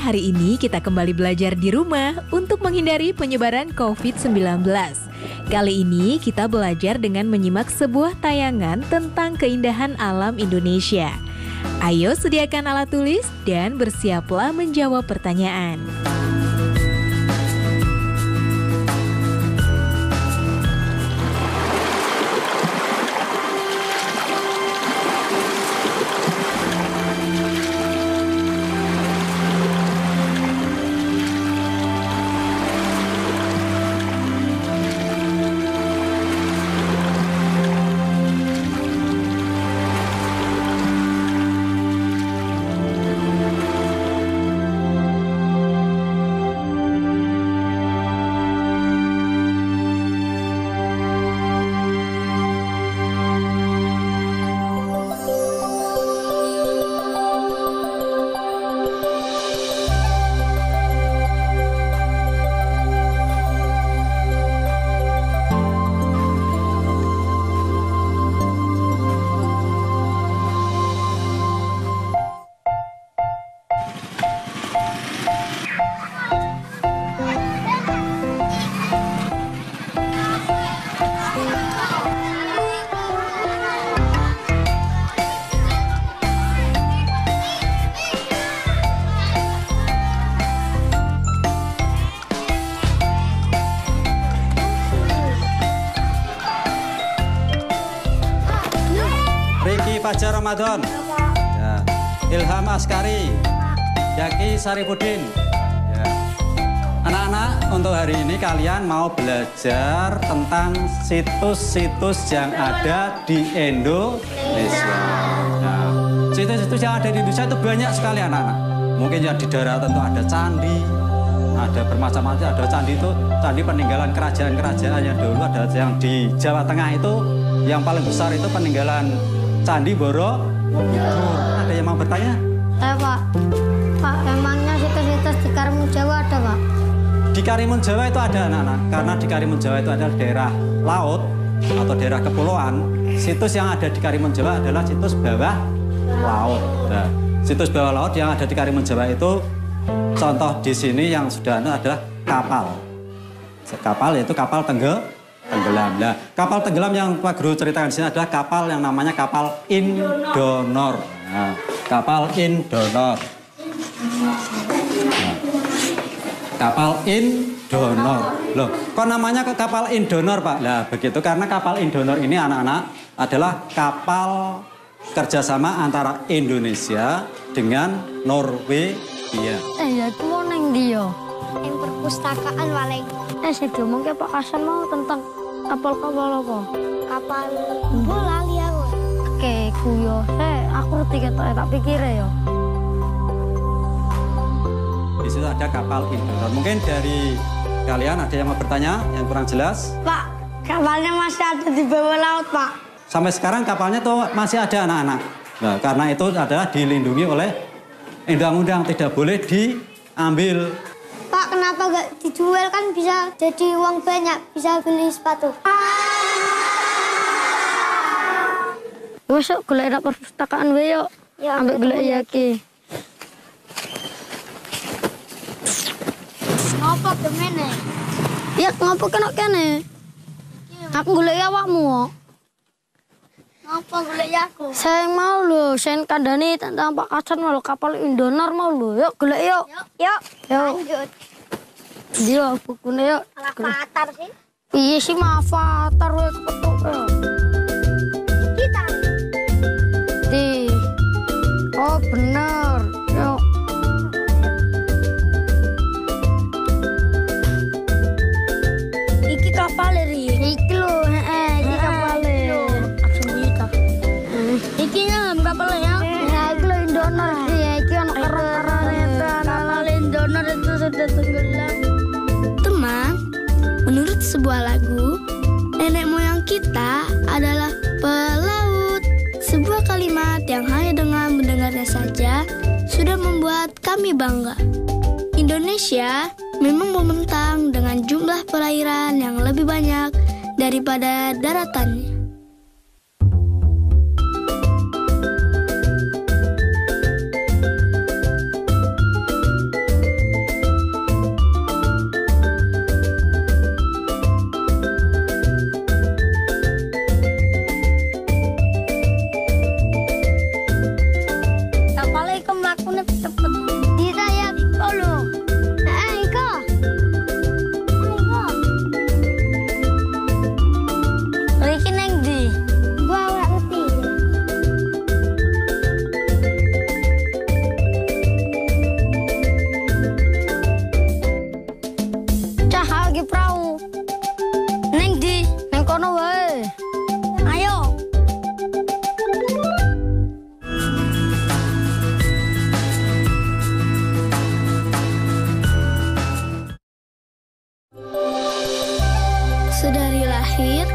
hari ini kita kembali belajar di rumah untuk menghindari penyebaran COVID-19. Kali ini kita belajar dengan menyimak sebuah tayangan tentang keindahan alam Indonesia. Ayo sediakan alat tulis dan bersiaplah menjawab pertanyaan. Fajar Ramadan, ya. Ilham Askari, Yaki Saripudin. Ya. Anak-anak, untuk hari ini kalian mau belajar tentang situs-situs yang ada di Indonesia. Nah, situs-situs yang ada di Indonesia itu banyak sekali anak-anak. Mungkin ya di daerah tentu ada candi, ada bermacam-macam. Ada candi itu, candi peninggalan kerajaan-kerajaan yang dulu. Ada yang di Jawa Tengah itu, yang paling besar itu peninggalan Candi Borobudur. Ada yang mau bertanya? Pak, emangnya situs-situs di Karimun Jawa ada, Pak? Di Karimun Jawa itu ada, anak-anak. Karena di Karimun Jawa itu adalah daerah laut atau daerah kepulauan. Situs yang ada di Karimun Jawa adalah situs bawah laut. Nah, situs bawah laut yang ada di Karimun Jawa itu, contoh di sini yang sudah ada adalah kapal. Kapal yaitu kapal tenggelam. Nah, kapal tenggelam yang Pak Guru ceritakan di sini adalah kapal yang namanya kapal Indonor. Nah, kapal Indonor. Nah, kapal Indonor. Loh, kok namanya kapal Indonor, Pak? Nah, begitu karena kapal Indonor ini anak-anak adalah kapal kerjasama antara Indonesia dengan Norwegia. Ya, itu mau neng dia. Yang perpustakaan paling. Saya diomong ke Pak Hasan mau tentang kapal-kapal apa? Kapal bola lihat. Oke, kuyo. Aku ngerti ketok tak pikir ya. Di situ ada kapal Indonor. Mungkin dari kalian ada yang mau bertanya yang kurang jelas? Pak, kapalnya masih ada di bawah laut, Pak. Sampai sekarang kapalnya tuh masih ada anak-anak. Nah, karena itu adalah dilindungi oleh undang-undang, tidak boleh diambil. Pak, kenapa gak dijual, kan bisa jadi uang banyak, bisa beli sepatu. Masuk golek nak perpustakaan we yuk. Ya, ambek golek Yaki. Ngapa kemana? Ya ngapa kena kene? Aku golek awakmu. Ngapa golek aku? Saya mau lho, saya kandani tentang Pak Hasan mau kapal Indonor mau lho. Yuk golek yuk. Yuk. Yuk. Lanjut. Dia bukune yuk. Salah Avatar sih. Iya sih mah Avatar we kepetuk. Kita. Di. Oh bener. Yuk. Iki kapal ri. Iki lho, iki kapale. Langsung kita. Iki nyam kapal ya. Iki lho Indonor iki, iki ono keren-keren. Kapal Indonor itu sudah tenggelam. Teman, menurut sebuah lagu, nenek moyang kita adalah pelaut. Sebuah kalimat yang hanya dengan mendengarnya saja sudah membuat kami bangga. Indonesia memang membentang dengan jumlah perairan yang lebih banyak daripada daratannya. lagi perahu. Neng di, neng kono wae. Ayo. Sedari lahir,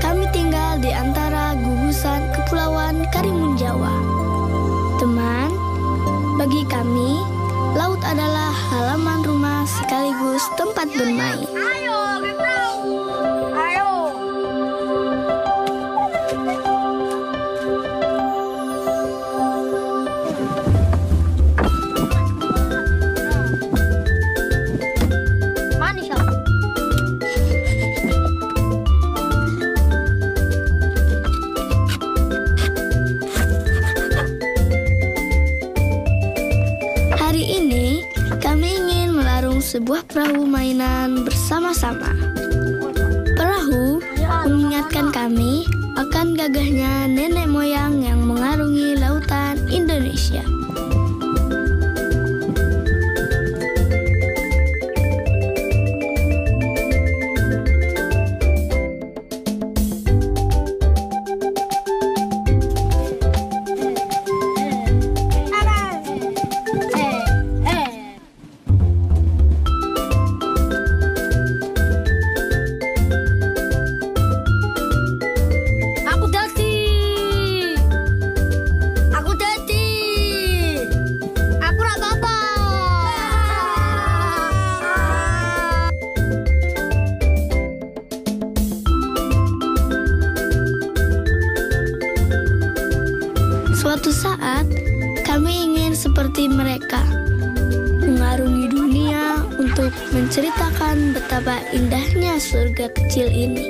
kami tinggal di antara gugusan Kepulauan Karimun Jawa. Teman, bagi kami, laut adalah halaman rumah sekaligus tempat bermain. Ayo, ayo. Manis ya? Hari ini, kami ingin melarung sebuah perahu mainan bersama-sama. Perahu mengingatkan kami akan gagahnya nenek moyang yang mengarungi lautan Indonesia. Aku dadi. Aku ora apa-apa. Suatu saat, kami ingin seperti mereka, mengarungi dunia untuk menceritakan betapa indahnya surga kecil ini.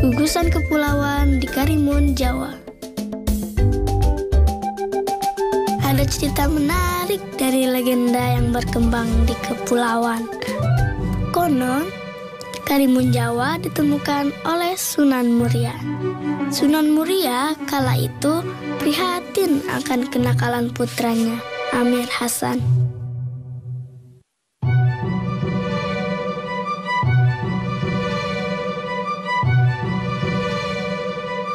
Gugusan kepulauan di Karimun Jawa. Ada cerita menarik dari legenda yang berkembang di kepulauan. Konon, Karimun Jawa ditemukan oleh Sunan Muria. Sunan Muria kala itu prihatin akan kenakalan putranya, Amir Hasan.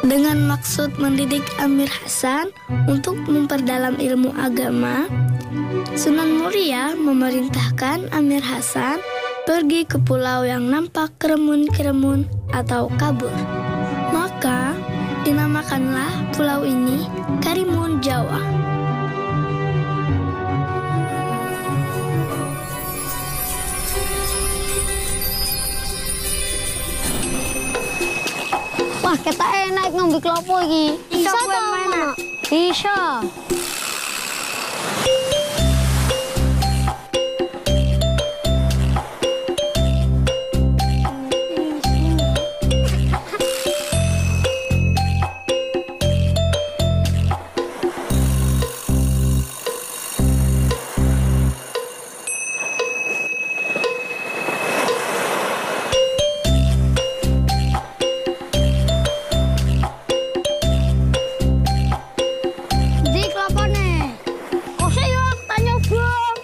Dengan maksud mendidik Amir Hasan untuk memperdalam ilmu agama, Sunan Muria memerintahkan Amir Hasan pergi ke pulau yang nampak keremun-keremun atau kabur. Maka dinamakanlah pulau ini Karimun Jawa. Wah, kita enak ngombe klopo iki. Bisa to, Mana? Bisa. Di klopone. Ose yo tanya bong.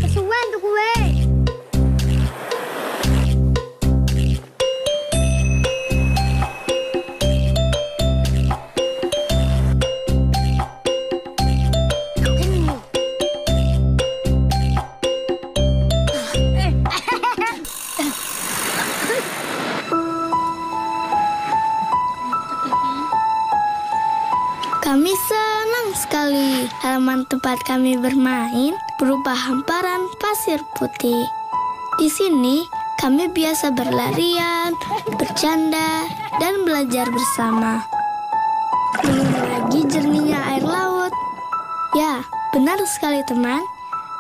Kesuwen tuh gue. Kami senang sekali halaman tempat kami bermain berupa hamparan pasir putih. Di sini kami biasa berlarian, bercanda, dan belajar bersama. Belum lagi jernihnya air laut. Ya, benar sekali teman.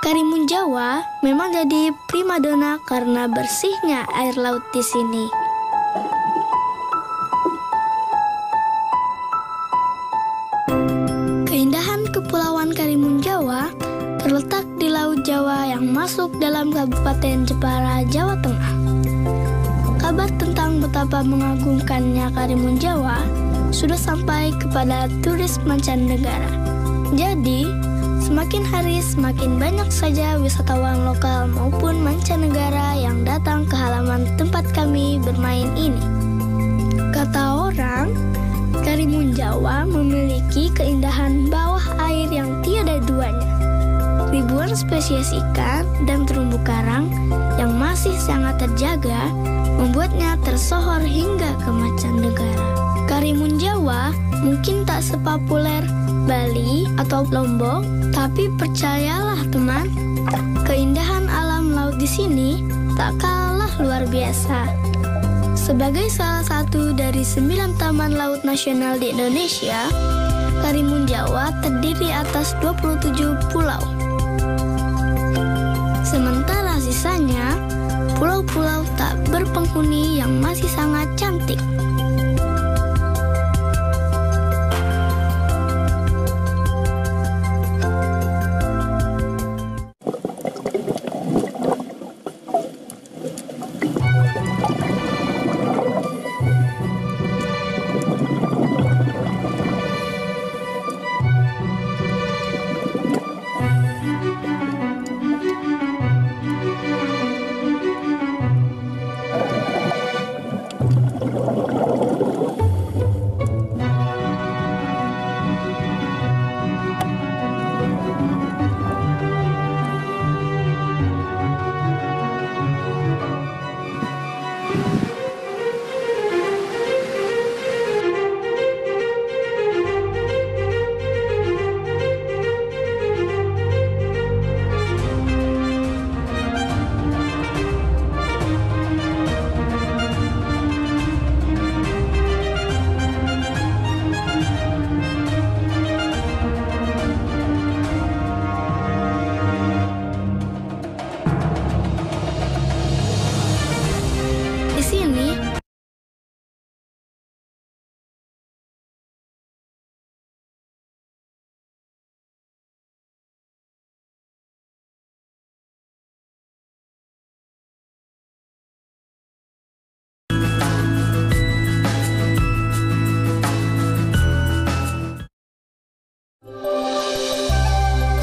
Karimun Jawa memang jadi primadona karena bersihnya air laut di sini. Keindahan Kepulauan Karimun Jawa terletak di Laut Jawa yang masuk dalam Kabupaten Jepara, Jawa Tengah. Kabar tentang betapa mengagumkannya Karimun Jawa sudah sampai kepada turis mancanegara. Jadi, semakin hari semakin banyak saja wisatawan lokal maupun mancanegara yang datang kami bermain ini. Kata orang, Karimun Jawa memiliki keindahan bawah air yang tiada duanya. Ribuan spesies ikan dan terumbu karang yang masih sangat terjaga membuatnya tersohor hingga ke mancanegara. Karimun Jawa mungkin tak sepopuler Bali atau Lombok, tapi percayalah teman, keindahan alam laut di sini tak kalah luar biasa. Sebagai salah satu dari 9 taman laut nasional di Indonesia, Karimun Jawa terdiri atas 27 pulau. Sementara sisanya, pulau-pulau tak berpenghuni yang masih sangat cantik.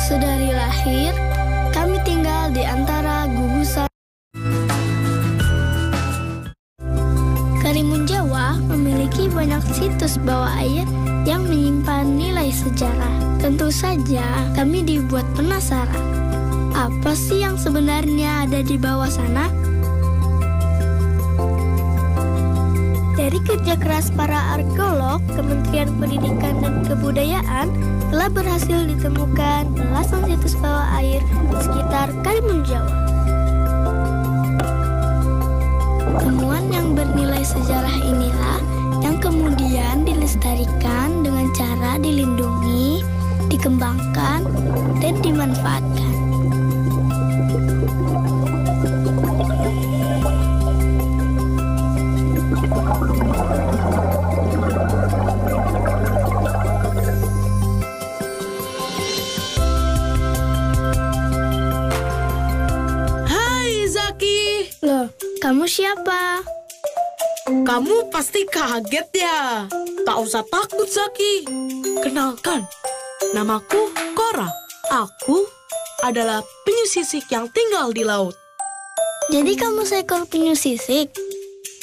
Sedari lahir, kami tinggal di antara gugusan. Karimun Jawa memiliki banyak situs bawah air yang menyimpan nilai sejarah. Tentu saja kami dibuat penasaran. Apa sih yang sebenarnya ada di bawah sana? Dari kerja keras para arkeolog, Kementerian Pendidikan dan Kebudayaan telah berhasil ditemukan belasan situs bawah air di sekitar Karimun Jawa. Temuan yang bernilai sejarah inilah yang kemudian dilestarikan dengan cara dilindungi, dikembangkan, dan dimanfaatkan. Loh, kamu siapa? Kamu pasti kaget ya. Tak usah takut, Zaki. Kenalkan, namaku Cora. Aku adalah penyu sisik yang tinggal di laut. Jadi kamu seekor penyu sisik?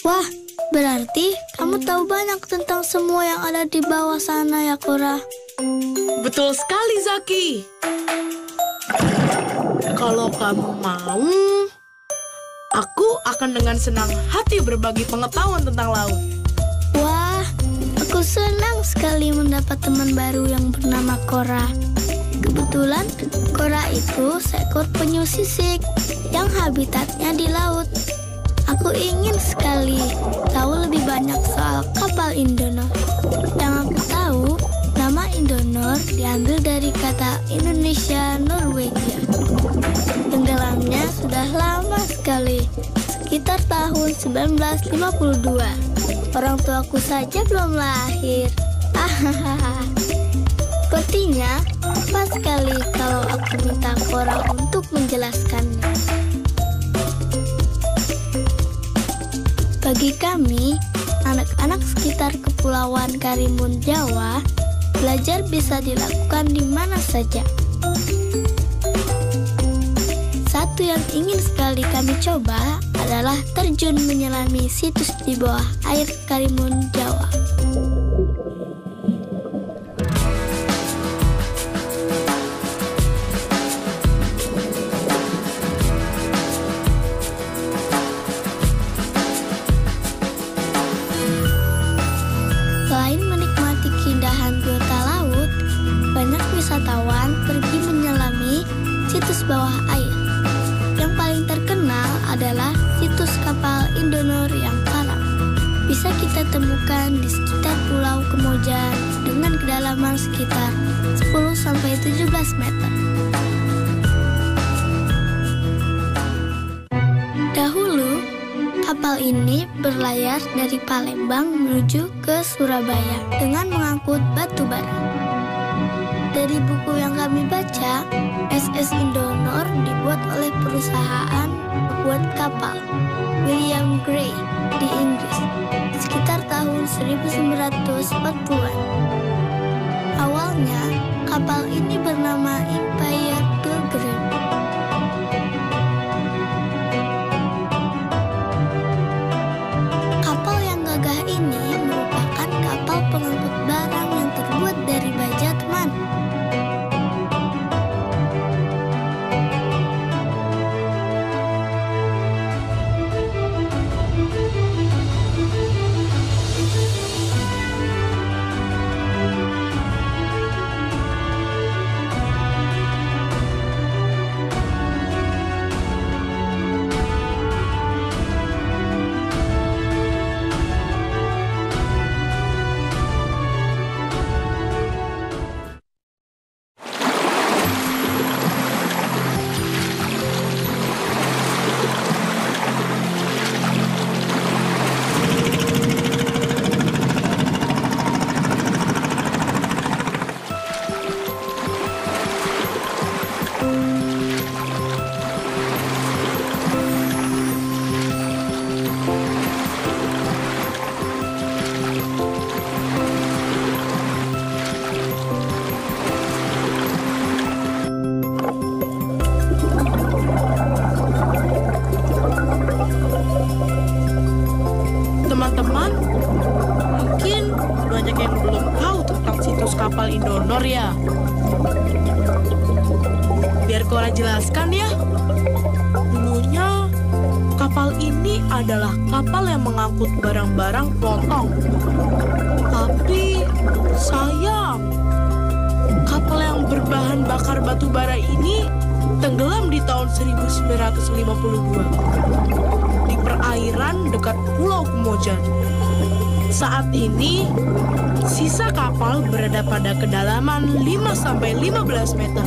Wah, berarti kamu tahu banyak tentang semua yang ada di bawah sana ya, Cora? Betul sekali, Zaki. Kalau kamu mau, aku akan dengan senang hati berbagi pengetahuan tentang laut. Wah, aku senang sekali mendapat teman baru yang bernama Cora. Kebetulan, Cora itu seekor penyu sisik yang habitatnya di laut. Aku ingin sekali tahu lebih banyak soal kapal Indonor. Yang aku tahu, nama Indonor diambil dari kata Indonesia Norwegia. Tenggelamnya sudah lama sekali, sekitar tahun 1952. Orang tuaku saja belum lahir. Sepertinya pas sekali kalau aku minta Cora untuk menjelaskannya. Bagi kami, anak-anak sekitar Kepulauan Karimun Jawa, belajar bisa dilakukan di mana saja. 1 Satu yang ingin sekali kami coba adalah terjun menyelami situs di bawah air Karimun Jawa. Selain menikmati keindahan biota laut, banyak wisatawan pergi menyelami situs bawah air. Yang paling terkenal adalah situs kapal Indonor yang karam. Bisa kita temukan di sekitar Pulau Kemojan dengan kedalaman sekitar 10-17 meter. Dahulu, kapal ini berlayar dari Palembang menuju ke Surabaya dengan mengangkut batu bara. Dari buku yang kami baca, SS Indonor dibuat oleh perusahaan pembuat kapal William Gray di Inggris sekitar tahun 1940-an. Awalnya, kapal ini bernama Empire Pilgrim. Kapal yang gagah ini merupakan kapal pengangkut barang yang terbuat dari baja teman. Teman-teman, mungkin banyak yang belum tahu tentang situs kapal Indonor ya. Biar Cora jelaskan ya. Dulunya, kapal ini adalah kapal yang mengangkut barang-barang kelontong. Tapi, sayang, kapal yang berbahan bakar batu bara ini tenggelam di tahun 1952 di perairan dekat Pulau Kemojan. Saat ini, sisa kapal berada pada kedalaman 5-15 meter.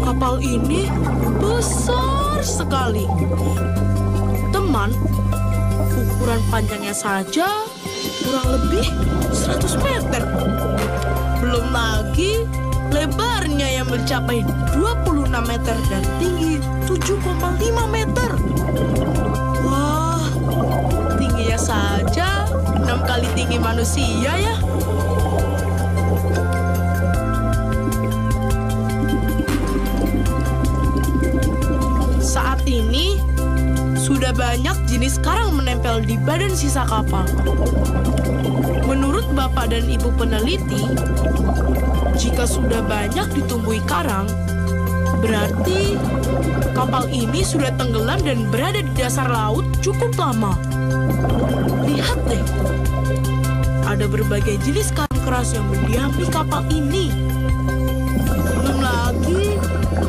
Kapal ini besar sekali. Teman, ukuran panjangnya saja kurang lebih 100 meter. Belum lagi lebarnya yang mencapai 26 meter dan tinggi 7,5 meter. Wah, tingginya saja 6 kali tinggi manusia ya. Saat ini, sudah banyak jenis karang menempel di badan sisa kapal. Menurut Bapak dan Ibu peneliti, jika sudah banyak ditumbuhi karang, berarti kapal ini sudah tenggelam dan berada di dasar laut cukup lama. Lihat deh, ada berbagai jenis karang keras yang mendiami kapal ini. Belum lagi,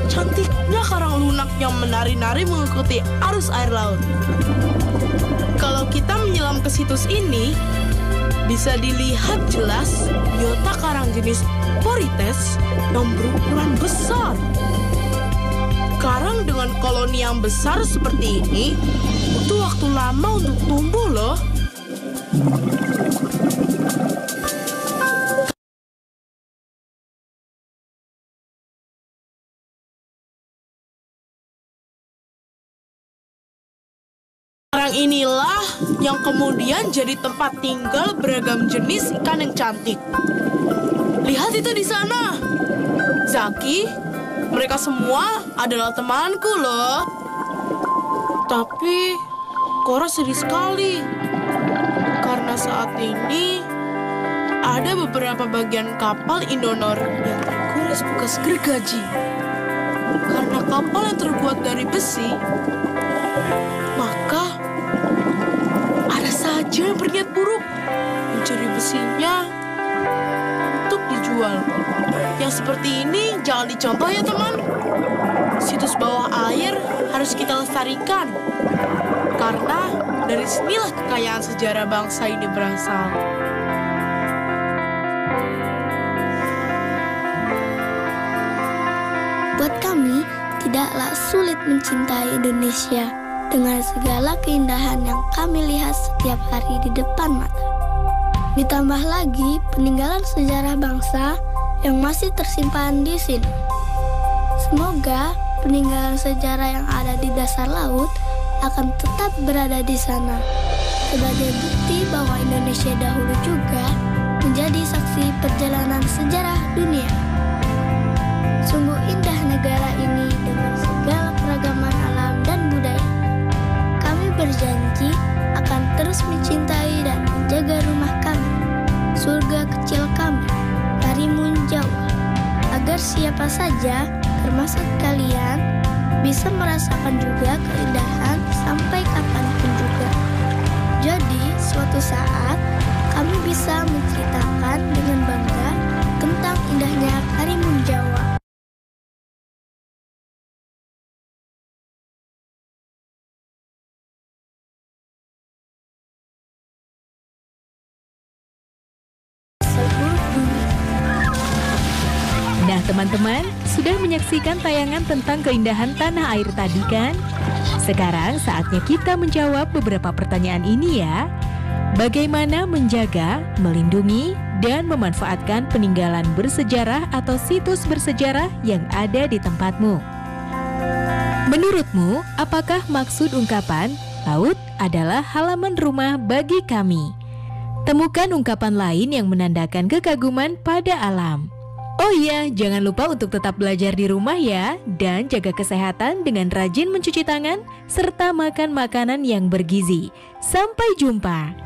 cantiknya karang lunak yang menari-nari mengikuti arus air laut. Kalau kita menyelam ke situs ini, bisa dilihat jelas biota karang jenis Porites yang berukuran besar. Karang dengan koloni yang besar seperti ini butuh waktu lama untuk tumbuh loh. Karang inilah yang kemudian jadi tempat tinggal beragam jenis ikan yang cantik. Lihat itu di sana. Zaki, Mereka semua adalah temanku loh. Tapi Cora sedih sekali karena saat ini ada beberapa bagian kapal Indonor yang terkuras bekas gergaji. Karena kapal yang terbuat dari besi, maka ada saja yang berniat buruk mencuri besinya untuk dijual. Yang seperti ini jangan dicontoh ya teman. Situs bawah air harus kita lestarikan, karena dari sinilah kekayaan sejarah bangsa ini berasal. Buat kami, tidaklah sulit mencintai Indonesia dengan segala keindahan yang kami lihat setiap hari di depan mata. Ditambah lagi peninggalan sejarah bangsa yang masih tersimpan di sini. Semoga peninggalan sejarah yang ada di dasar laut akan tetap berada di sana, sebagai bukti bahwa Indonesia dahulu juga menjadi saksi perjalanan sejarah dunia. Sungguh indah negara ini dengan segala keragaman alam dan budaya. Kami berjanji akan terus mencintai dan menjaga rumah kami, surga kecil kami, Karimun Jawa, agar siapa saja, termasuk kalian, bisa merasakan juga keindahan sampai kapanpun juga. Jadi, suatu saat kami bisa menceritakan dengan bangga tentang indahnya Karimun Jawa. Nah teman-teman, sudah menyaksikan tayangan tentang keindahan tanah air tadi kan? Sekarang saatnya kita menjawab beberapa pertanyaan ini ya. Bagaimana menjaga, melindungi, dan memanfaatkan peninggalan bersejarah atau situs bersejarah yang ada di tempatmu? Menurutmu, apakah maksud ungkapan laut adalah halaman rumah bagi kami? Temukan ungkapan lain yang menandakan kekaguman pada alam. Oh iya, jangan lupa untuk tetap belajar di rumah ya, dan jaga kesehatan dengan rajin mencuci tangan serta makan makanan yang bergizi. Sampai jumpa.